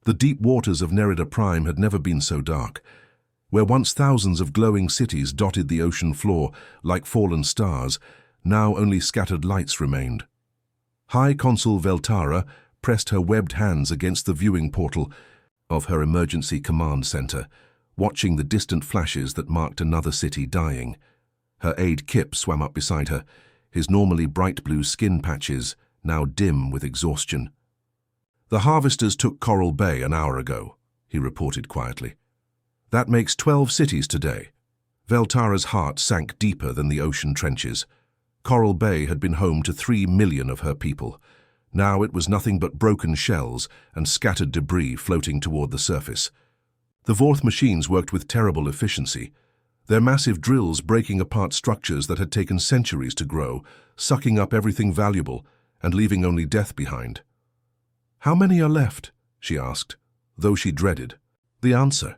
The deep waters of Nerida Prime had never been so dark. Where once thousands of glowing cities dotted the ocean floor like fallen stars, now only scattered lights remained. High Consul Veltara pressed her webbed hands against the viewing portal of her emergency command center, watching the distant flashes that marked another city dying. Her aide Kip swam up beside her, his normally bright blue skin patches now dim with exhaustion. "The harvesters took Coral Bay an hour ago," he reported quietly. "That makes 12 cities today." Veltara's heart sank deeper than the ocean trenches. Coral Bay had been home to 3 million of her people. Now it was nothing but broken shells and scattered debris floating toward the surface. The Vorth machines worked with terrible efficiency, their massive drills breaking apart structures that had taken centuries to grow, sucking up everything valuable and leaving only death behind. "How many are left?" she asked, though she dreaded the answer.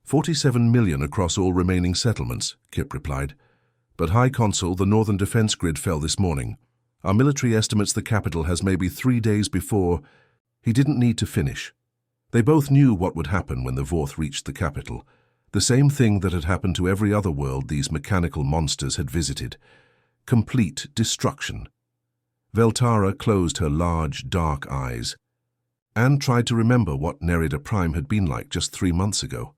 47 million across all remaining settlements, Kip replied. "But High Consul, the Northern Defense Grid fell this morning. Our military estimates the capital has maybe 3 days before." He didn't need to finish. They both knew what would happen when the Vorth reached the capital. The same thing that had happened to every other world these mechanical monsters had visited. Complete destruction. Veltara closed her large, dark eyes and tried to remember what Nerida Prime had been like just 3 months ago.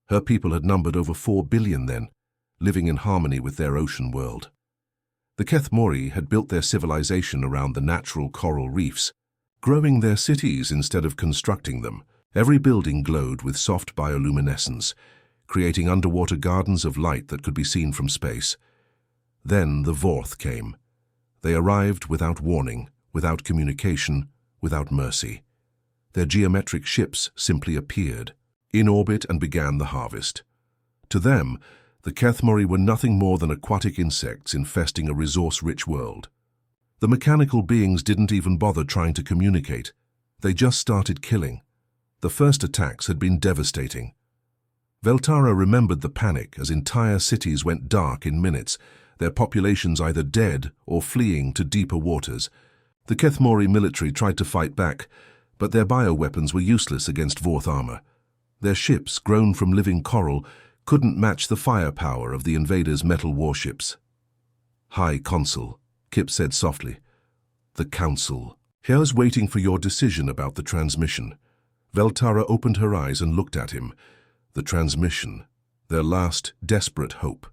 Her people had numbered over 4 billion then, living in harmony with their ocean world. The Kethmori had built their civilization around the natural coral reefs, growing their cities instead of constructing them. Every building glowed with soft bioluminescence, creating underwater gardens of light that could be seen from space. Then the Vorth came. They arrived without warning, without communication, without mercy. Their geometric ships simply appeared in orbit and began the harvest. To them, the Kethmori were nothing more than aquatic insects infesting a resource-rich world. The mechanical beings didn't even bother trying to communicate. They just started killing. The first attacks had been devastating. Veltara remembered the panic as entire cities went dark in minutes, their populations either dead or fleeing to deeper waters. The Kethmori military tried to fight back, but their bioweapons were useless against Vorth armor. Their ships, grown from living coral, couldn't match the firepower of the invaders' metal warships. "High Consul," Kip said softly. "The Council. Here's waiting for your decision about the transmission." Veltara opened her eyes and looked at him. The transmission, their last desperate hope.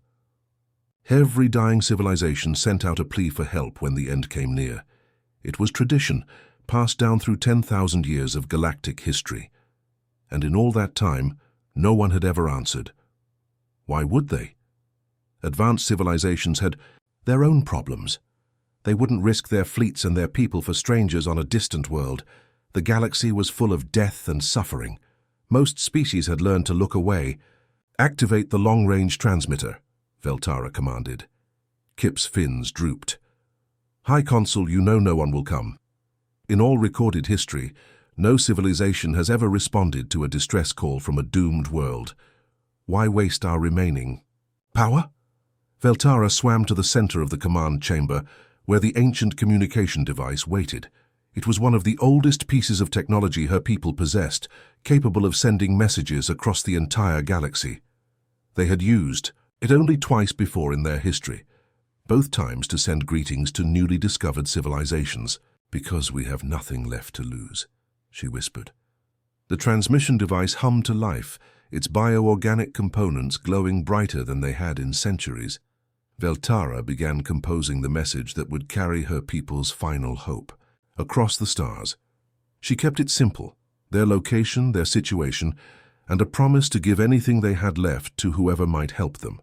Every dying civilization sent out a plea for help when the end came near. It was tradition, passed down through 10,000 years of galactic history. And in all that time, no one had ever answered. Why would they? Advanced civilizations had their own problems. They wouldn't risk their fleets and their people for strangers on a distant world. The galaxy was full of death and suffering. Most species had learned to look away. "Activate the long-range transmitter," Veltara commanded. Kip's fins drooped. "High Consul, you know no one will come. In all recorded history, no civilization has ever responded to a distress call from a doomed world. Why waste our remaining power?" Veltara swam to the center of the command chamber, where the ancient communication device waited. It was one of the oldest pieces of technology her people possessed, capable of sending messages across the entire galaxy. They had used it only twice before in their history, both times to send greetings to newly discovered civilizations. "Because we have nothing left to lose," she whispered. The transmission device hummed to life, its bioorganic components glowing brighter than they had in centuries. Veltara began composing the message that would carry her people's final hope across the stars. She kept it simple, their location, their situation, and a promise to give anything they had left to whoever might help them.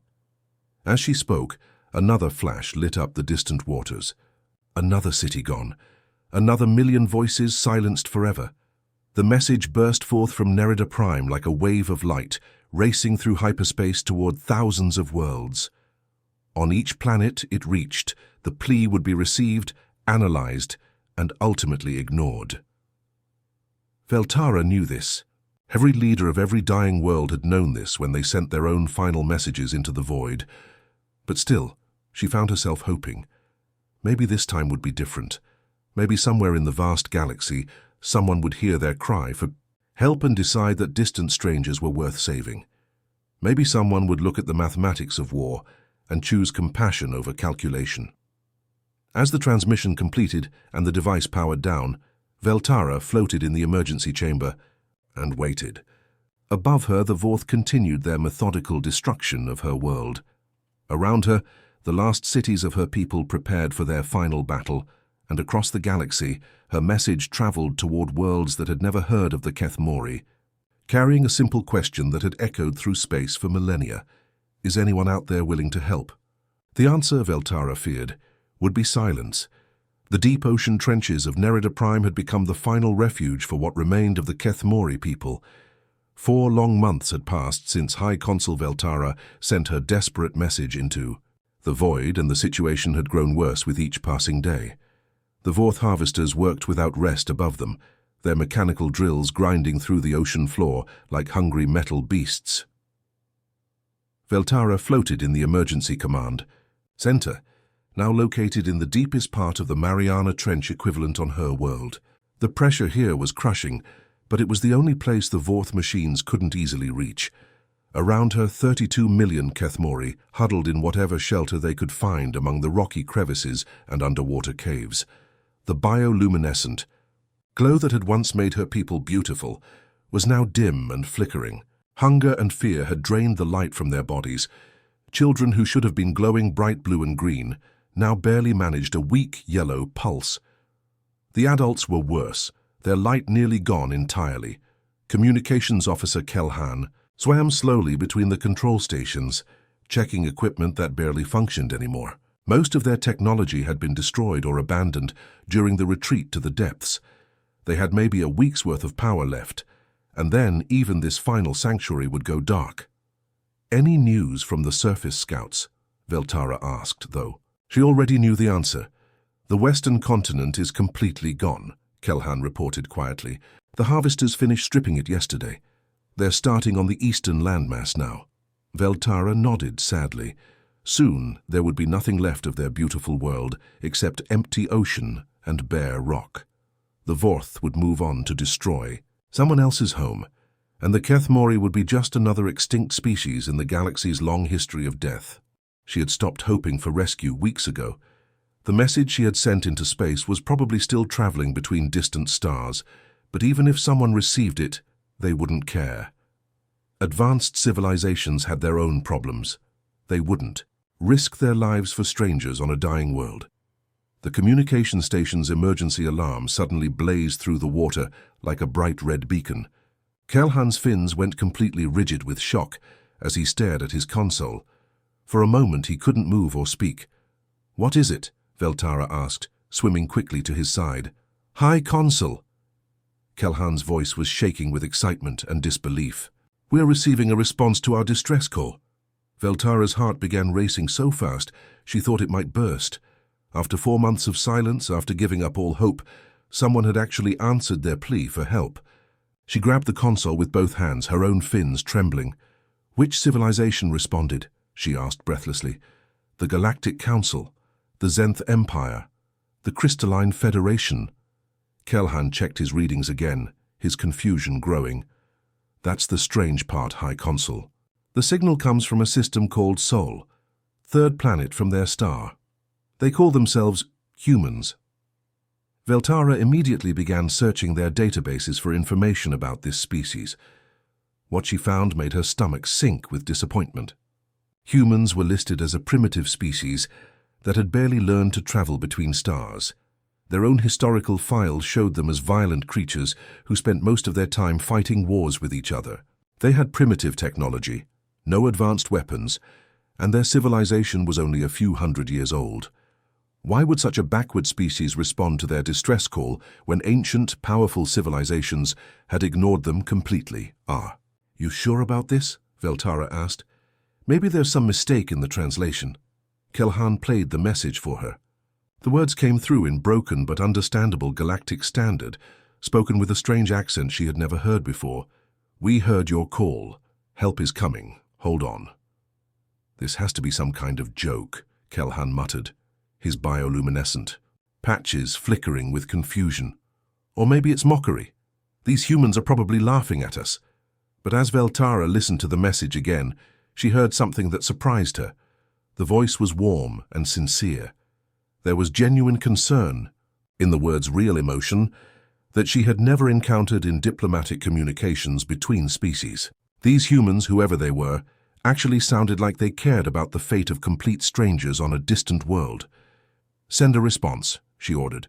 As she spoke, another flash lit up the distant waters. Another city gone. Another million voices silenced forever. The message burst forth from Nerida Prime like a wave of light, racing through hyperspace toward thousands of worlds. On each planet it reached, the plea would be received, analyzed, and ultimately ignored. Veltara knew this. Every leader of every dying world had known this when they sent their own final messages into the void. But still, she found herself hoping. Maybe this time would be different. Maybe somewhere in the vast galaxy, someone would hear their cry for Help and decide that distant strangers were worth saving. Maybe someone would look at the mathematics of war and choose compassion over calculation. As the transmission completed and the device powered down, Veltara floated in the emergency chamber and waited. Above her, the Vorth continued their methodical destruction of her world. Around her, the last cities of her people prepared for their final battle, and across the galaxy, her message traveled toward worlds that had never heard of the Kethmori, carrying a simple question that had echoed through space for millennia. Is anyone out there willing to help? The answer, Veltara feared, would be silence. The deep ocean trenches of Nerida Prime had become the final refuge for what remained of the Kethmori people. 4 long months had passed since High Consul Veltara sent her desperate message into the void, and the situation had grown worse with each passing day. The Vorth harvesters worked without rest above them, their mechanical drills grinding through the ocean floor like hungry metal beasts. Veltara floated in the emergency command center, now located in the deepest part of the Mariana Trench equivalent on her world. The pressure here was crushing, but it was the only place the Vorth machines couldn't easily reach. Around her, 32 million Kethmori huddled in whatever shelter they could find among the rocky crevices and underwater caves. The bioluminescent glow that had once made her people beautiful was now dim and flickering. Hunger and fear had drained the light from their bodies. Children who should have been glowing bright blue and green now barely managed a weak yellow pulse. The adults were worse, their light nearly gone entirely. Communications Officer Kelhan swam slowly between the control stations, checking equipment that barely functioned anymore. Most of their technology had been destroyed or abandoned during the retreat to the depths. They had maybe a week's worth of power left, and then even this final sanctuary would go dark. Any news from the surface scouts? Veltara asked, though. She already knew the answer. The western continent is completely gone, Kelhan reported quietly. The harvesters finished stripping it yesterday. They're starting on the eastern landmass now. Veltara nodded sadly. Soon there would be nothing left of their beautiful world except empty ocean and bare rock. The Vorth would move on to destroy someone else's home, and the Kethmori would be just another extinct species in the galaxy's long history of death. She had stopped hoping for rescue weeks ago. The message she had sent into space was probably still traveling between distant stars, but even if someone received it, they wouldn't care. Advanced civilizations had their own problems. They wouldn't risk their lives for strangers on a dying world. The communication station's emergency alarm suddenly blazed through the water like a bright red beacon. Kelhan's fins went completely rigid with shock as he stared at his console. For a moment he couldn't move or speak. "What is it?" Veltara asked, swimming quickly to his side. "High Consul." Kelhan's voice was shaking with excitement and disbelief. "We're receiving a response to our distress call." Veltara's heart began racing so fast she thought it might burst. After 4 months of silence, after giving up all hope, someone had actually answered their plea for help. She grabbed the console with both hands, her own fins trembling. "Which civilization responded?" she asked breathlessly. "The Galactic Council, the Zenth Empire, the Crystalline Federation." Kelhan checked his readings again, his confusion growing. "That's the strange part, High Consul. The signal comes from a system called Sol, 3rd planet from their star. They call themselves humans." Veltara immediately began searching their databases for information about this species. What she found made her stomach sink with disappointment. Humans were listed as a primitive species that had barely learned to travel between stars. Their own historical files showed them as violent creatures who spent most of their time fighting wars with each other. They had primitive technology, no advanced weapons, and their civilization was only a few hundred years old. Why would such a backward species respond to their distress call when ancient, powerful civilizations had ignored them completely? "Ah, you sure about this?" Veltara asked. "Maybe there's some mistake in the translation." Kelhan played the message for her. The words came through in broken but understandable galactic standard, spoken with a strange accent she had never heard before. "We heard your call. Help is coming. Hold on." "This has to be some kind of joke," Kelhan muttered, his bioluminescent patches flickering with confusion. "Or maybe it's mockery. These humans are probably laughing at us. But as Veltara listened to the message again, she heard something that surprised her. The voice was warm and sincere. There was genuine concern, in the words real emotion, that she had never encountered in diplomatic communications between species. These humans, whoever they were, actually sounded like they cared about the fate of complete strangers on a distant world. "Send a response," she ordered.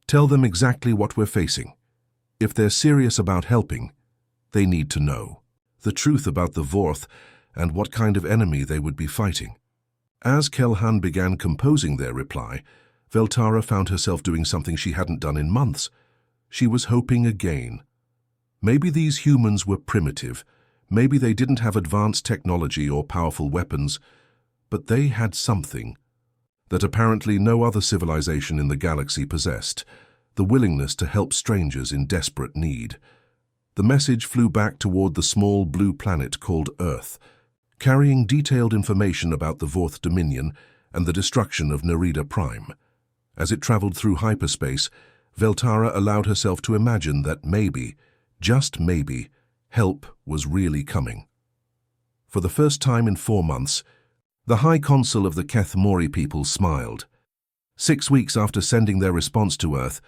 "Tell them exactly what we're facing. If they're serious about helping, they need to know the truth about the Vorth and what kind of enemy they would be fighting." As Kelhan began composing their reply, Veltara found herself doing something she hadn't done in months. She was hoping again. Maybe these humans were primitive. Maybe they didn't have advanced technology or powerful weapons, but they had something that apparently no other civilization in the galaxy possessed: the willingness to help strangers in desperate need. The message flew back toward the small blue planet called Earth, carrying detailed information about the Vorth Dominion and the destruction of Nerida Prime. As it traveled through hyperspace, Veltara allowed herself to imagine that maybe, just maybe, help was really coming. For the first time in 4 months, the High Consul of the Keth Mori people smiled. 6 weeks after sending their response to Earth,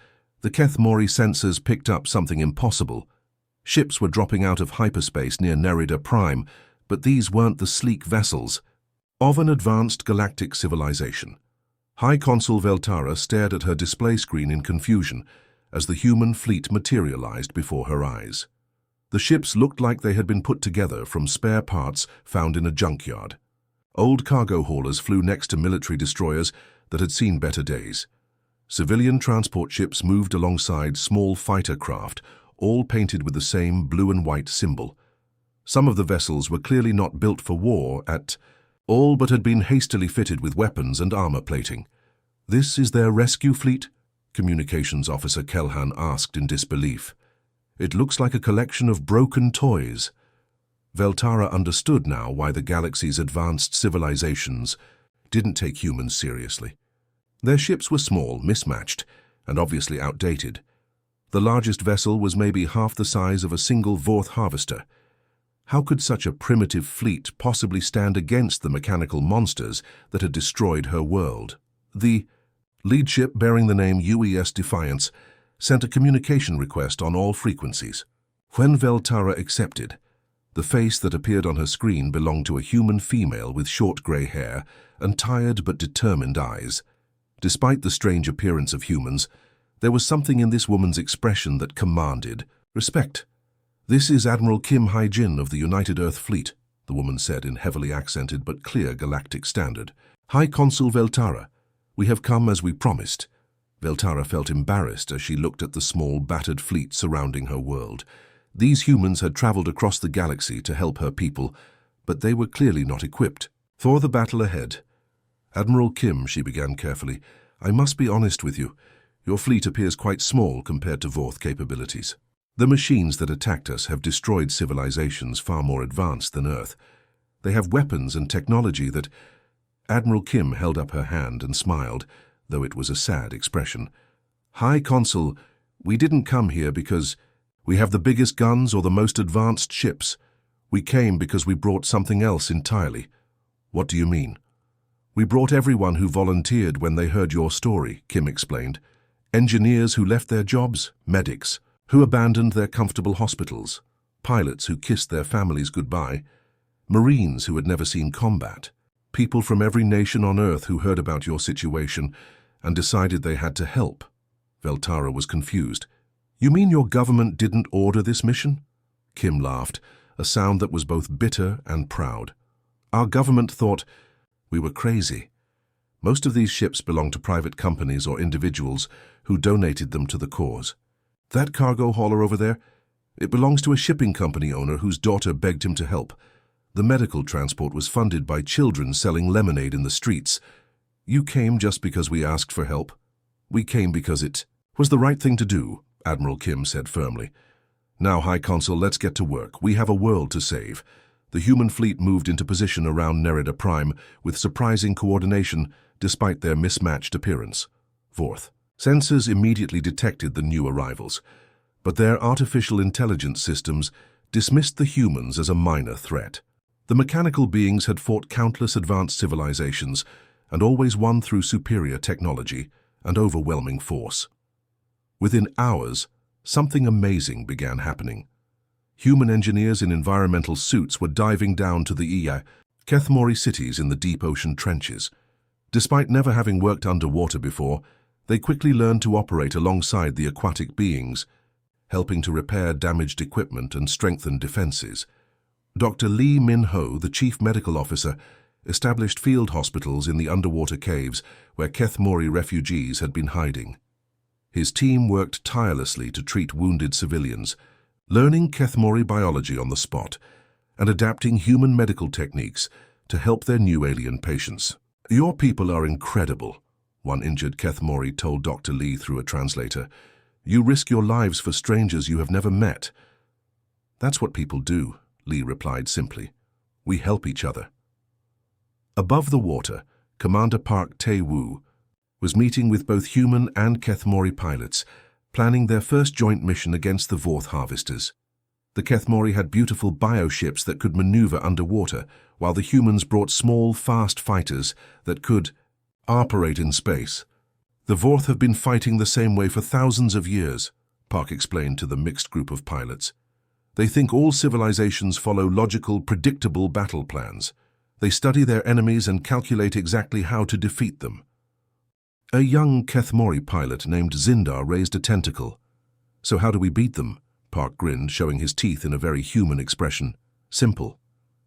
the Keth Mori sensors picked up something impossible. Ships were dropping out of hyperspace near Nerida Prime, but these weren't the sleek vessels of an advanced galactic civilization. High Consul Veltara stared at her display screen in confusion as the human fleet materialized before her eyes. The ships looked like they had been put together from spare parts found in a junkyard. Old cargo haulers flew next to military destroyers that had seen better days. Civilian transport ships moved alongside small fighter craft, all painted with the same blue and white symbol. Some of the vessels were clearly not built for war at all, but had been hastily fitted with weapons and armor plating. "This is their rescue fleet?" Communications Officer Kelhan asked in disbelief. "It looks like a collection of broken toys." Veltara understood now why the galaxy's advanced civilizations didn't take humans seriously. Their ships were small, mismatched, and obviously outdated. The largest vessel was maybe half the size of a single Vorth harvester. How could such a primitive fleet possibly stand against the mechanical monsters that had destroyed her world? The lead ship, bearing the name UES Defiance, sent a communication request on all frequencies. When Veltara accepted, the face that appeared on her screen belonged to a human female with short grey hair and tired but determined eyes. Despite the strange appearance of humans, there was something in this woman's expression that commanded respect. "This is Admiral Kim Hai-jin of the United Earth Fleet," the woman said in heavily accented but clear galactic standard. "High Consul Veltara, we have come as we promised." Veltara felt embarrassed as she looked at the small, battered fleet surrounding her world. These humans had traveled across the galaxy to help her people, but they were clearly not equipped for the battle ahead. "Admiral Kim," she began carefully, "I must be honest with you. Your fleet appears quite small compared to Vorth capabilities. The machines that attacked us have destroyed civilizations far more advanced than Earth. They have weapons and technology that—" Admiral Kim held up her hand and smiled, though it was a sad expression. "High Consul, we didn't come here because we have the biggest guns or the most advanced ships. We came because we brought something else entirely." "What do you mean?" "We brought everyone who volunteered when they heard your story," Kim explained. "Engineers who left their jobs, medics who abandoned their comfortable hospitals, pilots who kissed their families goodbye, Marines who had never seen combat, people from every nation on Earth who heard about your situation and decided they had to help." Veltara was confused. "You mean your government didn't order this mission?" Kim laughed, a sound that was both bitter and proud. "Our government thought we were crazy. Most of these ships belong to private companies or individuals who donated them to the cause. That cargo hauler over there, it belongs to a shipping company owner whose daughter begged him to help. The medical transport was funded by children selling lemonade in the streets. You came just because we asked for help. We came because it was the right thing to do," Admiral Kim said firmly. "Now, High Consul, let's get to work. We have a world to save." The human fleet moved into position around Nerida Prime with surprising coordination despite their mismatched appearance. Vorth. Sensors immediately detected the new arrivals. But their artificial intelligence systems dismissed the humans as a minor threat. The mechanical beings had fought countless advanced civilizations and always won through superior technology and overwhelming force. Within hours, something amazing began happening. Human engineers in environmental suits were diving down to the Kethmori cities in the deep ocean trenches. Despite never having worked underwater before, they quickly learned to operate alongside the aquatic beings, helping to repair damaged equipment and strengthen defenses. Dr. Lee Min-ho, the chief medical officer, established field hospitals in the underwater caves where Kethmori refugees had been hiding. His team worked tirelessly to treat wounded civilians, learning Kethmori biology on the spot and adapting human medical techniques to help their new alien patients. "Your people are incredible," one injured Kethmori told Dr. Lee through a translator. "You risk your lives for strangers you have never met." "That's what people do," Lee replied simply. "We help each other." Above the water, Commander Park Tae-woo was meeting with both human and Kethmori pilots, planning their first joint mission against the Vorth harvesters. The Kethmori had beautiful bioships that could maneuver underwater, while the humans brought small, fast fighters that could operate in space. "The Vorth have been fighting the same way for thousands of years," Park explained to the mixed group of pilots. "They think all civilizations follow logical, predictable battle plans. They study their enemies and calculate exactly how to defeat them." A young Kethmori pilot named Zindar raised a tentacle. "So how do we beat them?" Park grinned, showing his teeth in a very human expression. "Simple.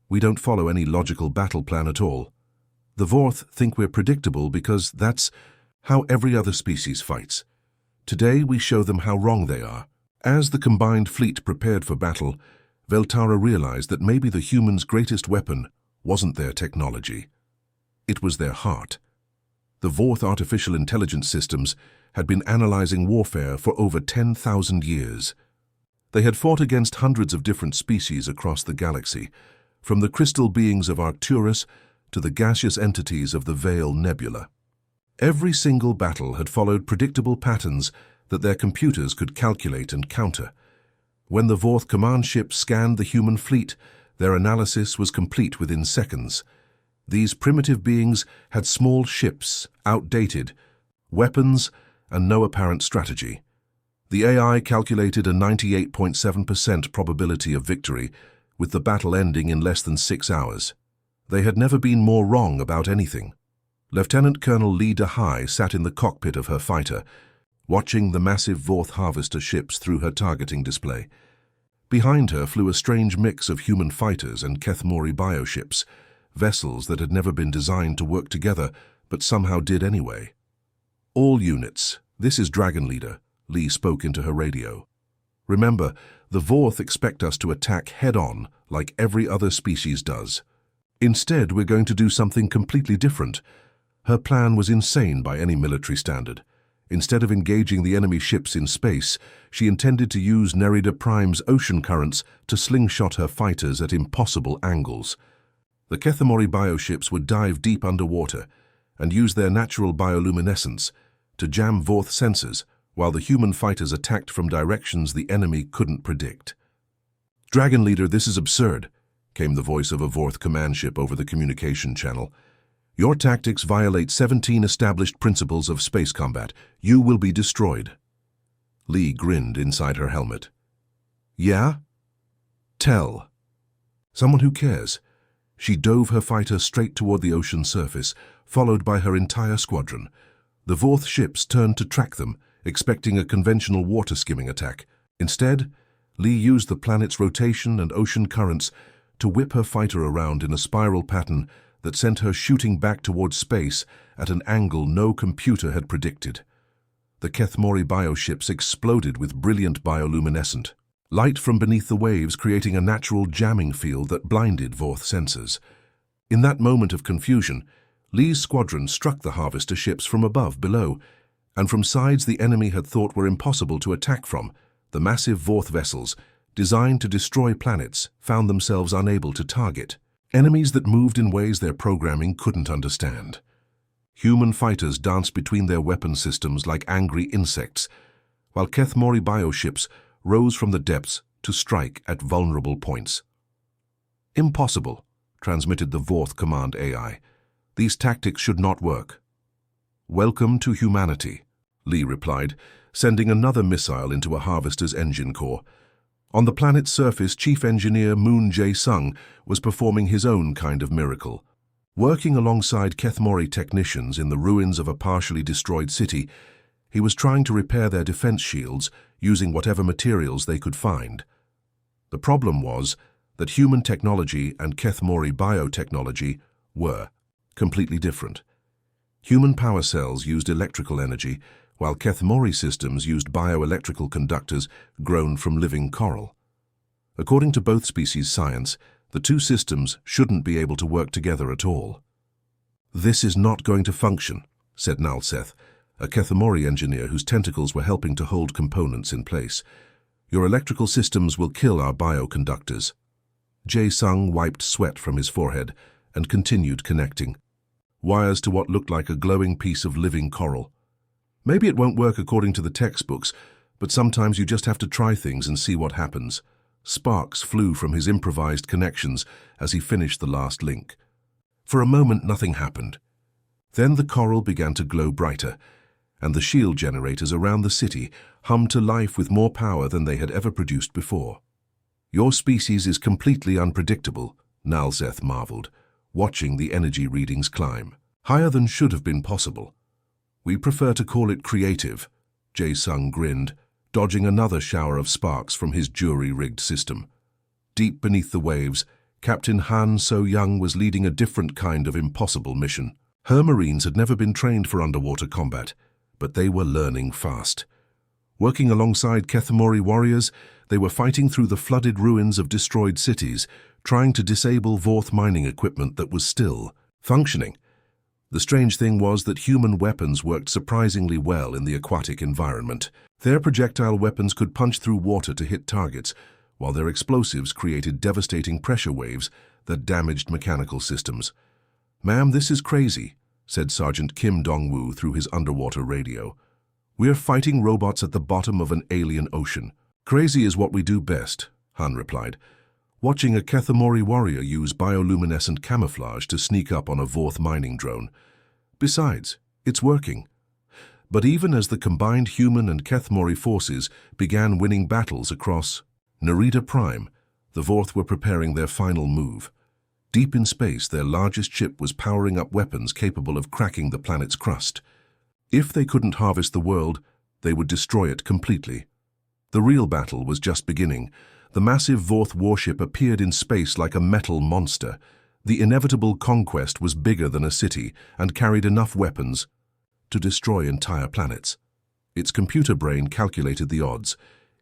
We don't follow any logical battle plan at all. The Vorth think we're predictable because that's how every other species fights. Today we show them how wrong they are." As the combined fleet prepared for battle, Veltara realized that maybe the humans' greatest weapon wasn't their technology. It was their heart. The Vorth artificial intelligence systems had been analyzing warfare for over 10,000 years. They had fought against hundreds of different species across the galaxy, from the crystal beings of Arcturus to the gaseous entities of the Veil Nebula. Every single battle had followed predictable patterns that their computers could calculate and counter. When the Vorth command ship scanned the human fleet, their analysis was complete within seconds. These primitive beings had small ships, outdated, weapons, and no apparent strategy. The AI calculated a 98.7% probability of victory, with the battle ending in less than 6 hours. They had never been more wrong about anything. Lieutenant Colonel Lee DeHai sat in the cockpit of her fighter, watching the massive Vorth harvester ships through her targeting display. Behind her flew a strange mix of human fighters and Kethmori bioships, vessels that had never been designed to work together, but somehow did anyway. "All units, this is Dragon Leader," Lee spoke into her radio. "Remember, the Vorth expect us to attack head-on like every other species does. Instead, we're going to do something completely different." Her plan was insane by any military standard. Instead of engaging the enemy ships in space, she intended to use Nerida Prime's ocean currents to slingshot her fighters at impossible angles. The Kethmori bioships would dive deep underwater and use their natural bioluminescence to jam Vorth sensors, while the human fighters attacked from directions the enemy couldn't predict. "Dragon Leader, this is absurd," came the voice of a Vorth command ship over the communication channel. "Your tactics violate 17 established principles of space combat. You will be destroyed." Lee grinned inside her helmet. "Yeah? Tell." "Someone who cares." She dove her fighter straight toward the ocean surface, followed by her entire squadron. The Vorth ships turned to track them, expecting a conventional water-skimming attack. Instead, Lee used the planet's rotation and ocean currents to whip her fighter around in a spiral pattern that sent her shooting back towards space at an angle no computer had predicted. The Kethmori bioships exploded with brilliant bioluminescent light from beneath the waves, creating a natural jamming field that blinded Vorth sensors. In that moment of confusion, Lee's squadron struck the harvester ships from above, below, and from sides the enemy had thought were impossible to attack from. The massive Vorth vessels, designed to destroy planets, found themselves unable to target enemies that moved in ways their programming couldn't understand. Human fighters danced between their weapon systems like angry insects, while Kethmori bioships rose from the depths to strike at vulnerable points. "Impossible," transmitted the Vorth command AI. "These tactics should not work." "Welcome to humanity," Lee replied, sending another missile into a harvester's engine core. On the planet's surface, Chief Engineer Moon Jae-sung was performing his own kind of miracle. Working alongside Kethmori technicians in the ruins of a partially destroyed city, he was trying to repair their defense shields using whatever materials they could find. The problem was that human technology and Kethmori biotechnology were completely different. Human power cells used electrical energy, while Kethmori systems used bioelectrical conductors grown from living coral. According to both species science, the two systems shouldn't be able to work together at all. "This is not going to function," said Nalseth, a Kethmori engineer whose tentacles were helping to hold components in place. "Your electrical systems will kill our bioconductors." Jae-sung wiped sweat from his forehead and continued connecting wires to what looked like a glowing piece of living coral. "Maybe it won't work according to the textbooks, but sometimes you just have to try things and see what happens." Sparks flew from his improvised connections as he finished the last link. For a moment, nothing happened. Then the coral began to glow brighter, and the shield generators around the city hummed to life with more power than they had ever produced before. "Your species is completely unpredictable," Nalseth marveled, watching the energy readings climb. "Higher than should have been possible. We prefer to call it creative," Jae-sung grinned, dodging another shower of sparks from his jury-rigged system. Deep beneath the waves, Captain Han So-young was leading a different kind of impossible mission. Her Marines had never been trained for underwater combat, but they were learning fast. Working alongside Kethmori warriors, they were fighting through the flooded ruins of destroyed cities, trying to disable Vorth mining equipment that was still functioning. The strange thing was that human weapons worked surprisingly well in the aquatic environment. Their projectile weapons could punch through water to hit targets, while their explosives created devastating pressure waves that damaged mechanical systems. "Ma'am, this is crazy," said Sergeant Kim Dong-woo through his underwater radio. "We're fighting robots at the bottom of an alien ocean." "Crazy is what we do best," Han replied, watching a Kethmori warrior use bioluminescent camouflage to sneak up on a Vorth mining drone. "Besides, it's working." But even as the combined human and Kethmori forces began winning battles across Narita Prime, the Vorth were preparing their final move. Deep in space, their largest ship was powering up weapons capable of cracking the planet's crust. If they couldn't harvest the world, they would destroy it completely. The real battle was just beginning. The massive Vorth warship appeared in space like a metal monster. The inevitable conquest was bigger than a city and carried enough weapons to destroy entire planets. Its computer brain calculated the odds.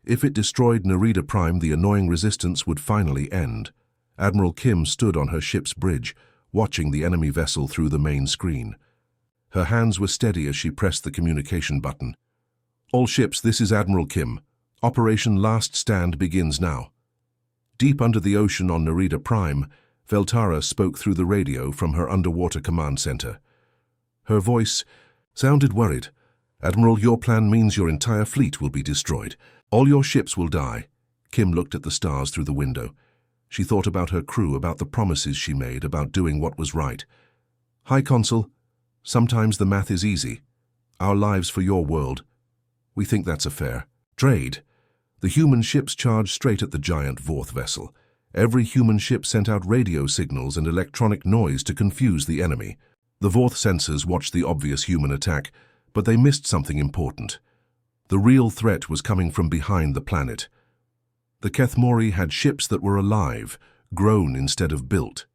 If it destroyed Narita Prime, the annoying resistance would finally end. Admiral Kim stood on her ship's bridge, watching the enemy vessel through the main screen. Her hands were steady as she pressed the communication button. "All ships, this is Admiral Kim. Operation Last Stand begins now." Deep under the ocean on Narita Prime, Veltara spoke through the radio from her underwater command center. Her voice sounded worried. "Admiral, your plan means your entire fleet will be destroyed. All your ships will die." Kim looked at the stars through the window. She thought about her crew, about the promises she made, about doing what was right. "High Consul, sometimes the math is easy. Our lives for your world. We think that's a fair trade." The human ships charged straight at the giant Vorth vessel. Every human ship sent out radio signals and electronic noise to confuse the enemy. The Vorth sensors watched the obvious human attack, but they missed something important. The real threat was coming from behind the planet. The Kethmori had ships that were alive, grown instead of built.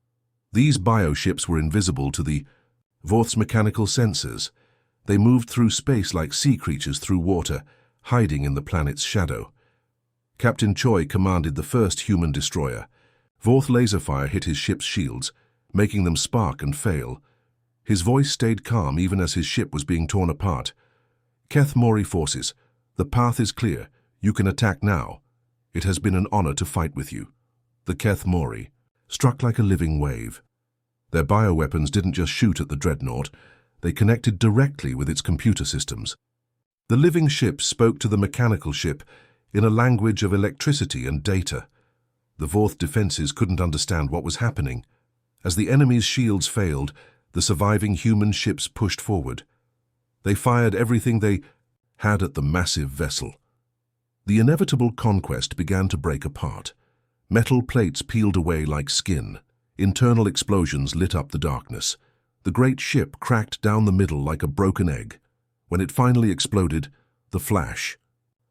These bioships were invisible to the Vorth's mechanical sensors. They moved through space like sea creatures through water, hiding in the planet's shadow. Captain Choi commanded the first human destroyer. Vorth laser fire hit his ship's shields, making them spark and fail. His voice stayed calm even as his ship was being torn apart. "Kethmori forces, the path is clear. You can attack now. It has been an honor to fight with you." The Kethmori struck like a living wave. Their bioweapons didn't just shoot at the dreadnought, they connected directly with its computer systems. The living ship spoke to the mechanical ship, in a language of electricity and data. The Vorth defenses couldn't understand what was happening. As the enemy's shields failed, the surviving human ships pushed forward. They fired everything they had at the massive vessel. The inevitable conquest began to break apart. Metal plates peeled away like skin. Internal explosions lit up the darkness. The great ship cracked down the middle like a broken egg. When it finally exploded, the flash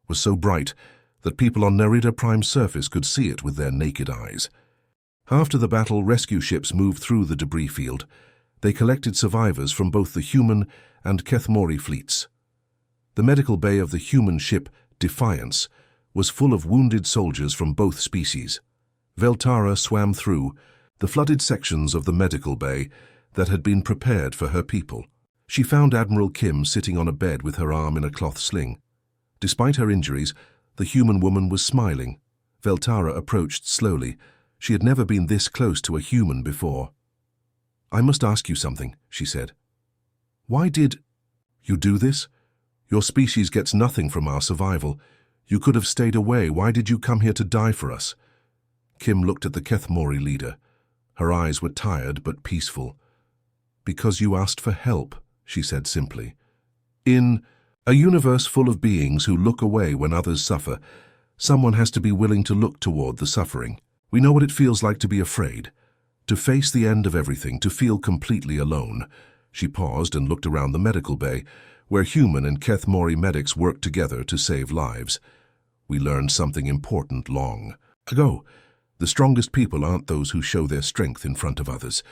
was so bright that people on Nerida Prime's surface could see it with their naked eyes. After the battle, rescue ships moved through the debris field. They collected survivors from both the human and Kethmori fleets. The medical bay of the human ship, Defiance, was full of wounded soldiers from both species. Veltara swam through the flooded sections of the medical bay that had been prepared for her people. She found Admiral Kim sitting on a bed with her arm in a cloth sling. Despite her injuries, the human woman was smiling. Veltara approached slowly. She had never been this close to a human before. "I must ask you something," she said. "Why did you do this? Your species gets nothing from our survival. You could have stayed away. Why did you come here to die for us?" Kim looked at the Kethmori leader. Her eyes were tired but peaceful. "Because you asked for help," she said simply. "In a universe full of beings who look away when others suffer, someone has to be willing to look toward the suffering. We know what it feels like to be afraid, to face the end of everything, to feel completely alone." She paused and looked around the medical bay, where human and Kethmori medics worked together to save lives. "We learned something important long ago. The strongest people aren't those who show their strength in front of others.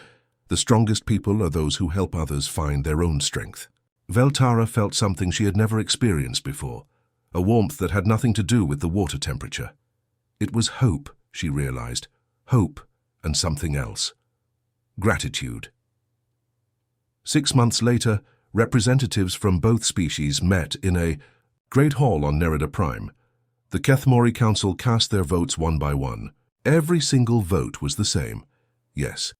The strongest people are those who help others find their own strength." Veltara felt something she had never experienced before, a warmth that had nothing to do with the water temperature. It was hope, she realized. Hope and something else. Gratitude. 6 months later, representatives from both species met in a great hall on Nerida Prime. The Kethmori Council cast their votes one by one. Every single vote was the same. Yes,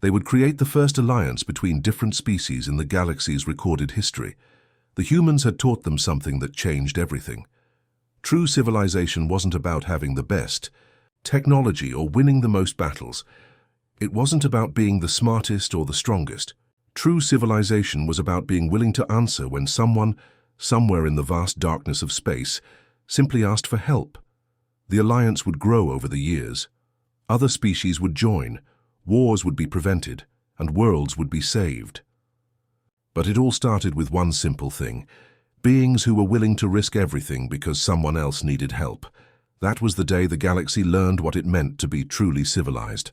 they would create the first alliance between different species in the galaxy's recorded history. The humans had taught them something that changed everything. True civilization wasn't about having the best technology or winning the most battles. It wasn't about being the smartest or the strongest. True civilization was about being willing to answer when someone, somewhere in the vast darkness of space, simply asked for help. The alliance would grow over the years. Other species would join, wars would be prevented, and worlds would be saved. But it all started with one simple thing: beings who were willing to risk everything because someone else needed help. That was the day the galaxy learned what it meant to be truly civilized.